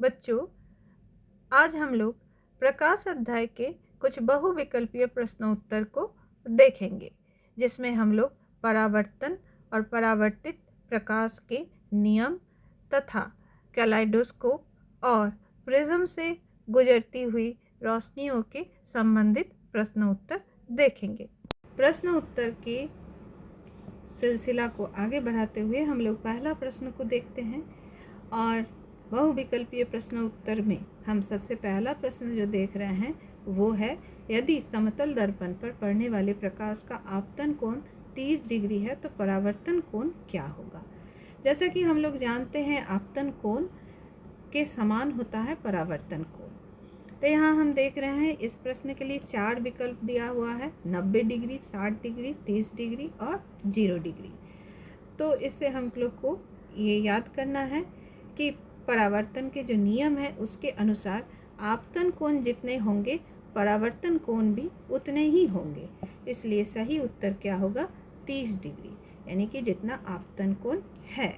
बच्चों, आज हम लोग प्रकाश अध्याय के कुछ बहुविकल्पीय प्रश्नोत्तर को देखेंगे, जिसमें हम लोग परावर्तन और परावर्तित प्रकाश के नियम तथा कैलाइडोस्कोप और प्रिज्म से गुजरती हुई रोशनियों के संबंधित प्रश्नोत्तर देखेंगे। प्रश्न उत्तर के सिलसिला को आगे बढ़ाते हुए हम लोग पहला प्रश्न को देखते हैं। और बहुविकल्पीय प्रश्न उत्तर में हम सबसे पहला प्रश्न जो देख रहे हैं वो है, यदि समतल दर्पण पर पड़ने वाले प्रकाश का आपतन कोण 30 डिग्री है तो परावर्तन कोण क्या होगा। जैसा कि हम लोग जानते हैं आपतन कोण के समान होता है परावर्तन कोण। तो यहाँ हम देख रहे हैं इस प्रश्न के लिए 4 विकल्प दिया हुआ है, 90 डिग्री, 60 डिग्री, 30 डिग्री और 0 डिग्री। तो इससे हम लोग को ये याद करना है कि परावर्तन के जो नियम है उसके अनुसार आपतन कोण जितने होंगे परावर्तन कोण भी उतने ही होंगे। इसलिए सही उत्तर क्या होगा, 30 डिग्री, यानी कि जितना आपतन कोण है।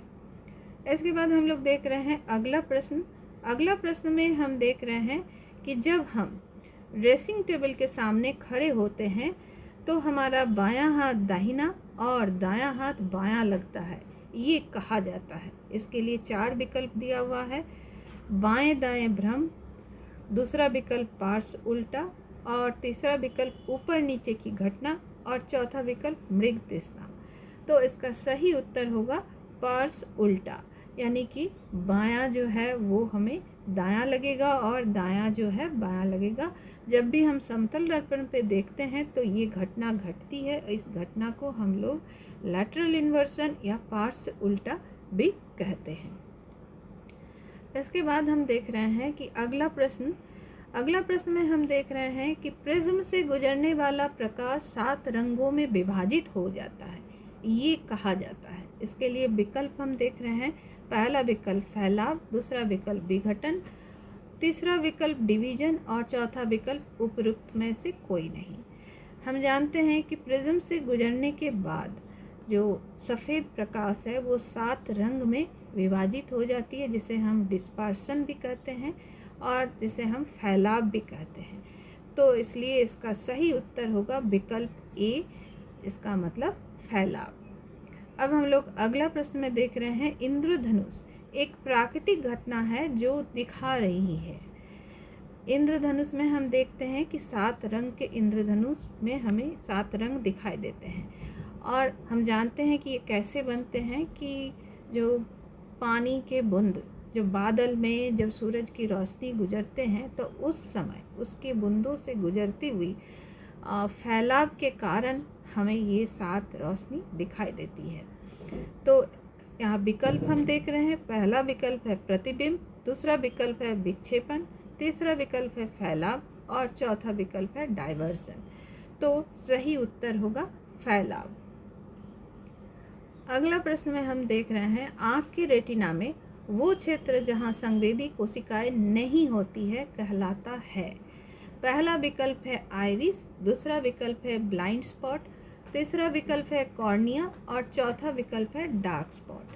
इसके बाद हम लोग देख रहे हैं अगला प्रश्न। अगला प्रश्न में हम देख रहे हैं कि जब हम ड्रेसिंग टेबल के सामने खड़े होते हैं तो हमारा बायां हाथ दाहिना और दायां हाथ बायां लगता है, ये कहा जाता है। इसके लिए 4 विकल्प दिया हुआ है, बाएं दाएं भ्रम, दूसरा विकल्प पार्श्व उल्टा, और तीसरा विकल्प ऊपर नीचे की घटना, और चौथा विकल्प मृग तृष्णा। तो इसका सही उत्तर होगा पार्श्व उल्टा, यानी कि बायां जो है वो हमें दायां लगेगा और दायां जो है बायां लगेगा। जब भी हम समतल दर्पण पे देखते हैं तो ये घटना घटती है। इस घटना को हम लोग लैटरल इन्वर्सन या पार्श्व उल्टा भी कहते हैं। इसके बाद हम देख रहे हैं कि अगला प्रश्न में हम देख रहे हैं कि प्रिज्म से गुजरने वाला प्रकाश 7 रंगों में विभाजित हो जाता है, ये कहा जाता है। इसके लिए विकल्प हम देख रहे हैं, पहला विकल्प फैलाव, दूसरा विकल्प विघटन, तीसरा विकल्प डिवीजन और चौथा विकल्प उपरोक्त में से कोई नहीं। हम जानते हैं कि प्रिज्म से गुजरने के बाद जो सफ़ेद प्रकाश है वो 7 रंग में विभाजित हो जाती है, जिसे हम डिस्पर्सन भी कहते हैं और जिसे हम फैलाव भी कहते हैं। तो इसलिए इसका सही उत्तर होगा विकल्प ए, इसका मतलब फैलाव। अब हम लोग अगला प्रश्न में देख रहे हैं, इंद्रधनुष एक प्राकृतिक घटना है जो दिखा रही है। इंद्रधनुष में हम देखते हैं कि 7 रंग के इंद्रधनुष में हमें 7 रंग दिखाई देते हैं। और हम जानते हैं कि ये कैसे बनते हैं कि जो पानी के बूंद जो बादल में जब सूरज की रोशनी गुजरते हैं तो उस समय उसके बूंदों से गुजरती हुई फैलाव के कारण हमें ये 7 रोशनी दिखाई देती है। तो यहाँ विकल्प हम देख रहे हैं, पहला विकल्प है प्रतिबिंब, दूसरा विकल्प है विक्षेपण, तीसरा विकल्प है फैलाव और चौथा विकल्प है डाइवर्सन। तो सही उत्तर होगा फैलाव। अगला प्रश्न में हम देख रहे हैं, आँख के रेटिना में वो क्षेत्र जहाँ संवेदी कोशिकाएं नहीं होती है कहलाता है। पहला विकल्प है आइरिस, दूसरा विकल्प है ब्लाइंड स्पॉट, तीसरा विकल्प है कॉर्निया और चौथा विकल्प है डार्क स्पॉट।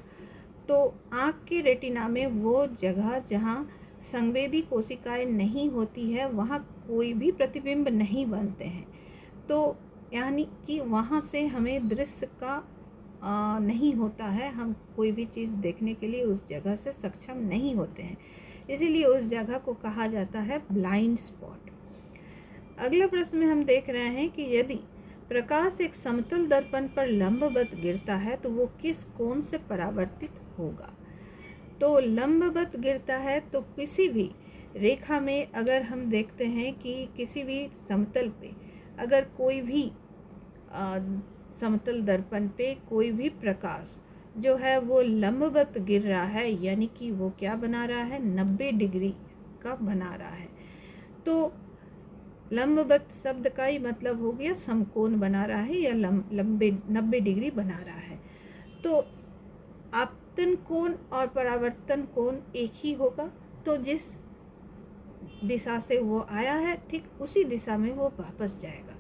तो आँख के रेटिना में वो जगह जहाँ संवेदी कोशिकाएं नहीं होती है वहाँ कोई भी प्रतिबिंब नहीं बनते हैं। तो यानी कि वहाँ से हमें दृश्य का नहीं होता है, हम कोई भी चीज़ देखने के लिए उस जगह से सक्षम नहीं होते हैं, इसीलिए उस जगह को कहा जाता है ब्लाइंड स्पॉट। अगला प्रश्न में हम देख रहे हैं कि यदि प्रकाश एक समतल दर्पण पर लंबवत गिरता है तो वो किस कोण से परावर्तित होगा। तो लंबवत गिरता है तो किसी भी रेखा में अगर हम देखते हैं कि किसी भी समतल पे अगर कोई भी समतल दर्पण पे कोई भी प्रकाश जो है वो लंबवत गिर रहा है, यानी कि वो क्या बना रहा है, 90 डिग्री का बना रहा है। तो लंबवत शब्द का ही मतलब हो गया समकोण बना रहा है या 90 डिग्री बना रहा है। तो आपतन कोण और परावर्तन कोण एक ही होगा, तो जिस दिशा से वो आया है ठीक उसी दिशा में वो वापस जाएगा।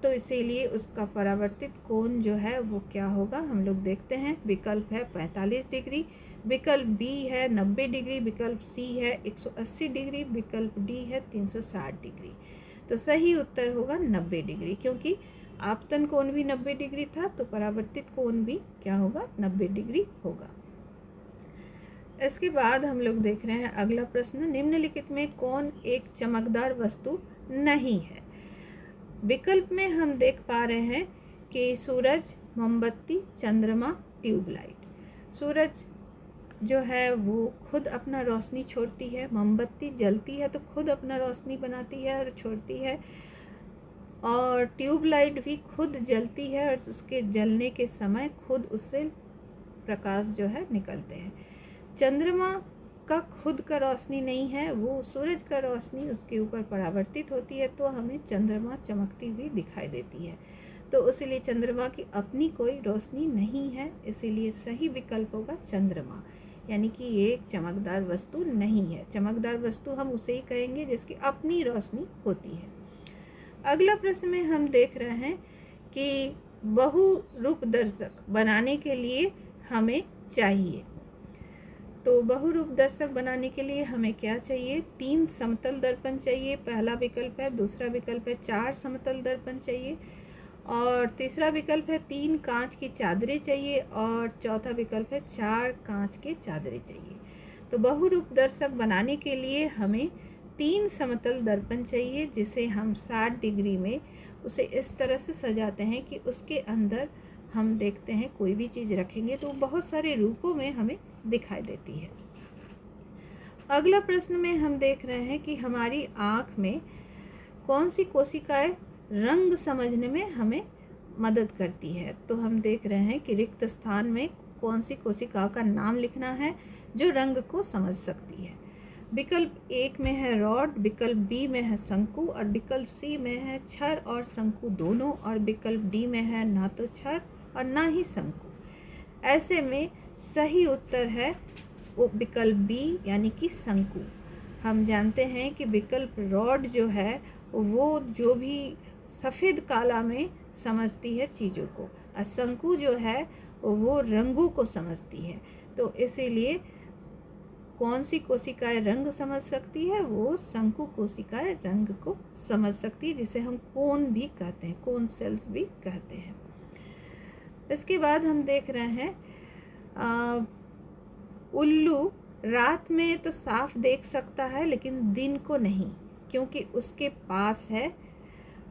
तो इसीलिए उसका परावर्तित कोण जो है वो क्या होगा, हम लोग देखते हैं। विकल्प है 45 डिग्री, विकल्प बी है 90 डिग्री, विकल्प सी है 180 डिग्री, विकल्प डी है 360 डिग्री। तो सही उत्तर होगा 90 डिग्री, क्योंकि आपतन कोण भी 90 डिग्री था, तो परावर्तित कोण भी क्या होगा, 90 डिग्री होगा। इसके बाद हम लोग देख रहे हैं अगला प्रश्न, निम्नलिखित में कौन एक चमकदार वस्तु नहीं है। विकल्प में हम देख पा रहे हैं कि सूरज, मोमबत्ती, चंद्रमा, ट्यूबलाइट। सूरज जो है वो खुद अपना रोशनी छोड़ती है, मोमबत्ती जलती है तो खुद अपना रोशनी बनाती है और छोड़ती है, और ट्यूबलाइट भी खुद जलती है और उसके जलने के समय खुद उससे प्रकाश जो है निकलते हैं। चंद्रमा का खुद का रोशनी नहीं है, वो सूरज का रोशनी उसके ऊपर परावर्तित होती है तो हमें चंद्रमा चमकती हुई दिखाई देती है। तो इसलिए चंद्रमा की अपनी कोई रोशनी नहीं है, इसीलिए सही विकल्प होगा चंद्रमा, यानी कि ये एक चमकदार वस्तु नहीं है। चमकदार वस्तु हम उसे ही कहेंगे जिसकी अपनी रोशनी होती है। अगला प्रश्न में हम देख रहे हैं कि बहुरूपदर्शक बनाने के लिए हमें चाहिए। तो बहुरूपदर्शक बनाने के लिए हमें क्या चाहिए, 3 समतल दर्पण चाहिए, पहला विकल्प है। दूसरा विकल्प है 4 समतल दर्पण चाहिए, और तीसरा विकल्प है 3 कांच की चादरें चाहिए, और चौथा विकल्प है 4 कांच के चादरें चाहिए। तो बहुरूपदर्शक बनाने के लिए हमें 3 समतल दर्पण चाहिए, जिसे हम 60 डिग्री में उसे इस तरह से सजाते हैं कि उसके अंदर हम देखते हैं कोई भी चीज़ रखेंगे तो बहुत सारे रूपों में हमें दिखाई देती है। अगला प्रश्न में हम देख रहे हैं कि हमारी आँख में कौन सी कोशिकाएं रंग समझने में हमें मदद करती है। तो हम देख रहे हैं कि रिक्त स्थान में कौन सी कोशिका का नाम लिखना है जो रंग को समझ सकती है। विकल्प 1 में है रॉड, विकल्प बी में है शंकु, और विकल्प सी में है छर और शंकु दोनों, और विकल्प डी में है ना तो छर और ना ही शंकु। ऐसे में सही उत्तर है वो विकल्प बी, यानी कि शंकु। हम जानते हैं कि विकल्प रॉड जो है वो जो भी सफ़ेद काला में समझती है चीज़ों को, और शंकु जो है वो रंगों को समझती है। तो इसीलिए कौन सी कोशिकाएं रंग समझ सकती है, वो शंकु कोशिकाएं रंग को समझ सकती है, जिसे हम कोन भी कहते हैं, कोन सेल्स भी कहते हैं। इसके बाद हम देख रहे हैं उल्लू रात में तो साफ देख सकता है लेकिन दिन को नहीं, क्योंकि उसके पास है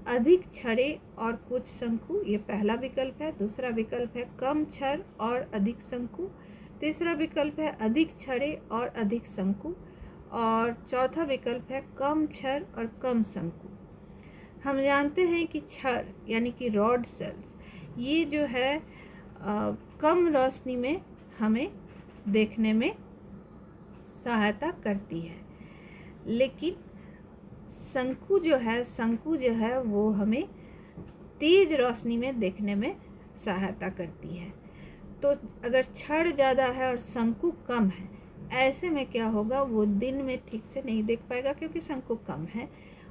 अधिक छड़े और कुछ शंकु। ये पहला विकल्प है। दूसरा विकल्प है कम छड़ और अधिक शंकु। तीसरा विकल्प है अधिक छड़े और अधिक शंकु, और चौथा विकल्प है कम छड़ और कम शंकु। हम जानते हैं कि छड़ यानी कि रॉड सेल्स ये जो है कम रोशनी में हमें देखने में सहायता करती है, लेकिन शंकु जो है वो हमें तेज़ रोशनी में देखने में सहायता करती है। तो अगर छड़ ज़्यादा है और शंकु कम है, ऐसे में क्या होगा, वो दिन में ठीक से नहीं देख पाएगा क्योंकि शंकु कम है,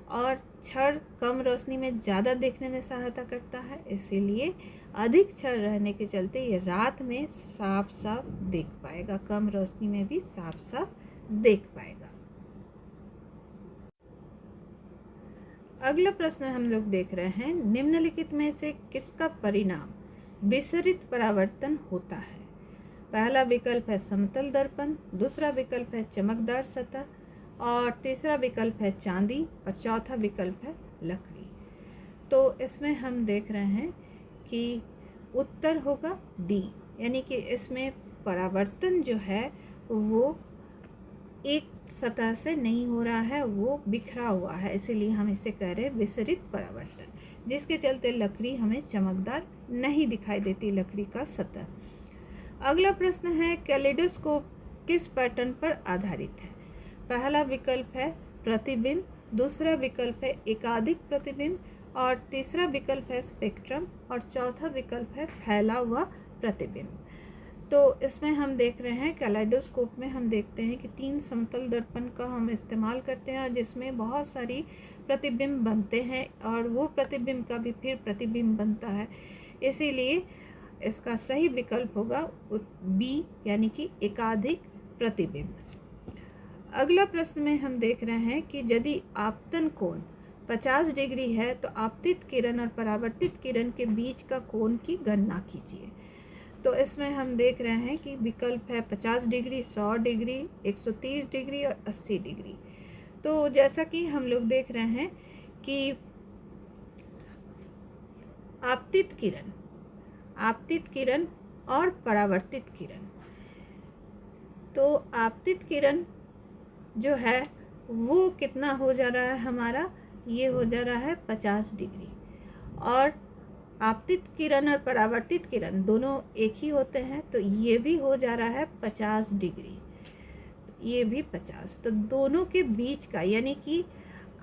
और छड़ कम रोशनी में ज़्यादा देखने में सहायता करता है। इसीलिए अधिक छड़ रहने के चलते ये रात में साफ साफ देख पाएगा, कम रोशनी में भी साफ साफ देख पाएगा। अगला प्रश्न हम लोग देख रहे हैं, निम्नलिखित में से किसका परिणाम विसरित परावर्तन होता है। पहला विकल्प है समतल दर्पण, दूसरा विकल्प है चमकदार सतह, और तीसरा विकल्प है चांदी, और चौथा विकल्प है लकड़ी। तो इसमें हम देख रहे हैं कि उत्तर होगा डी, यानी कि इसमें परावर्तन जो है वो एक सतह से नहीं हो रहा है, वो बिखरा हुआ है, इसीलिए हम इसे कह रहे हैं विसरित परावर्तन, जिसके चलते लकड़ी हमें चमकदार नहीं दिखाई देती, लकड़ी का सतह। अगला प्रश्न है, कैलेडोस्कोप किस पैटर्न पर आधारित है। पहला विकल्प है प्रतिबिंब, दूसरा विकल्प है एकाधिक प्रतिबिंब, और तीसरा विकल्प है स्पेक्ट्रम, और चौथा विकल्प है फैला हुआ प्रतिबिंब। तो इसमें हम देख रहे हैं कैलेडोस्कोप में हम देखते हैं कि 3 समतल दर्पण का हम इस्तेमाल करते हैं, जिसमें बहुत सारी प्रतिबिंब बनते हैं और वो प्रतिबिंब का भी फिर प्रतिबिंब बनता है। इसीलिए इसका सही विकल्प होगा बी, यानी कि एकाधिक प्रतिबिंब। अगला प्रश्न में हम देख रहे हैं कि यदि आपतन कोण 50 डिग्री है तो आपतित किरण और परावर्तित किरण के बीच का कोण की गणना कीजिए। तो इसमें हम देख रहे हैं कि विकल्प है 50 डिग्री, 100 डिग्री, 130 डिग्री और 80 डिग्री। तो जैसा कि हम लोग देख रहे हैं कि आपतित किरण और परावर्तित किरण, तो आपतित किरण जो है वो कितना हो जा रहा है हमारा, ये हो जा रहा है 50 डिग्री, और आपतित किरण और परावर्तित किरण दोनों एक ही होते हैं, तो ये भी हो जा रहा है 50 डिग्री, ये भी 50। तो दोनों के बीच का, यानी कि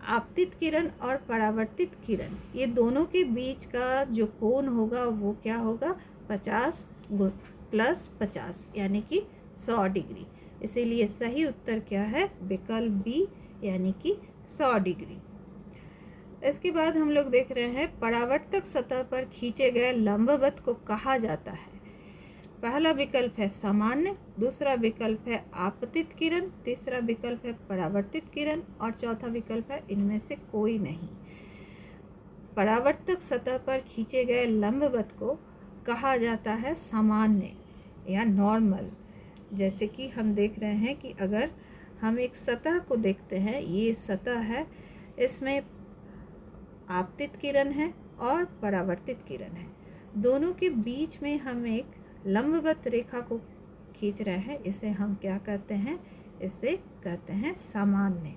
आपतित किरण और परावर्तित किरण, ये दोनों के बीच का जो कोण होगा वो क्या होगा, 50 + 50 यानी कि 100 डिग्री। इसीलिए सही उत्तर क्या है, विकल्प बी, यानी कि 100 डिग्री। इसके बाद हम लोग देख रहे हैं परावर्तक सतह पर खींचे गए लंबवत को कहा जाता है। पहला विकल्प है सामान्य, दूसरा विकल्प है आपतित किरण, तीसरा विकल्प है परावर्तित किरण और चौथा विकल्प है इनमें से कोई नहीं। परावर्तक सतह पर खींचे गए लंबवत को कहा जाता है सामान्य या नॉर्मल। जैसे कि हम देख रहे हैं कि अगर हम एक सतह को देखते हैं, ये सतह है, इसमें आपतित किरण है और परावर्तित किरण है, दोनों के बीच में हम एक लंबवत रेखा को खींच रहे हैं, इसे हम क्या कहते हैं, इसे कहते हैं सामान्य।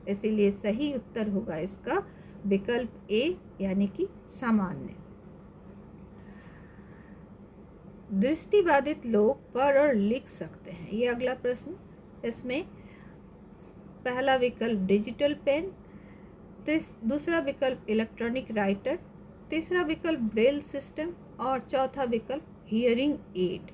इसीलिए सही उत्तर होगा इसका विकल्प ए, यानी कि सामान्य। दृष्टिबाधित लोग पढ़ और लिख सकते हैं, ये अगला प्रश्न। इसमें पहला विकल्प डिजिटल पेन, दूसरा विकल्प इलेक्ट्रॉनिक राइटर, तीसरा विकल्प ब्रेल सिस्टम और चौथा विकल्प हियरिंग एड।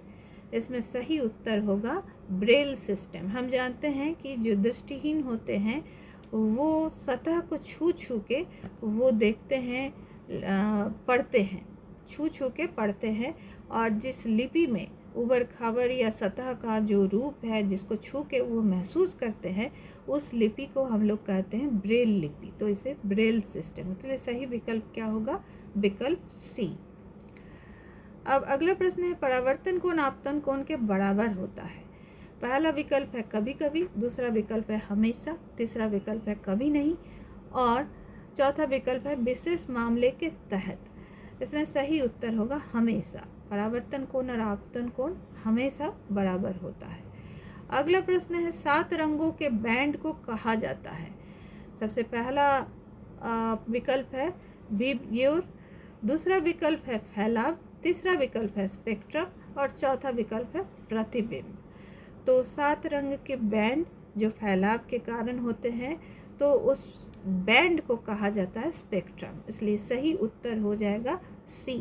इसमें सही उत्तर होगा ब्रेल सिस्टम। हम जानते हैं कि जो दृष्टिहीन होते हैं वो सतह को छू छू के वो देखते हैं, पढ़ते हैं, छू छू के पढ़ते हैं, और जिस लिपि में उबड़ खाबड़ या सतह का जो रूप है जिसको छू के वो महसूस करते हैं, उस लिपि को हम लोग कहते हैं ब्रेल लिपि। तो इसे ब्रेल सिस्टम, इसलिए सही विकल्प क्या होगा, विकल्प सी। अब अगला प्रश्न है परावर्तन कोण आपतन कोण के बराबर होता है। पहला विकल्प है कभी कभी, दूसरा विकल्प है हमेशा, तीसरा विकल्प है कभी नहीं और चौथा विकल्प है विशेष मामले के तहत। इसमें सही उत्तर होगा हमेशा। परावर्तन कोण और आपतन कोण हमेशा बराबर होता है। अगला प्रश्न है 7 रंगों के बैंड को कहा जाता है। सबसे पहला विकल्प है विबग्योर, दूसरा विकल्प है फैलाव, तीसरा विकल्प है स्पेक्ट्रम और चौथा विकल्प है प्रतिबिंब। तो 7 रंग के बैंड जो फैलाव के कारण होते हैं, तो उस बैंड को कहा जाता है स्पेक्ट्रम। इसलिए सही उत्तर हो जाएगा सी,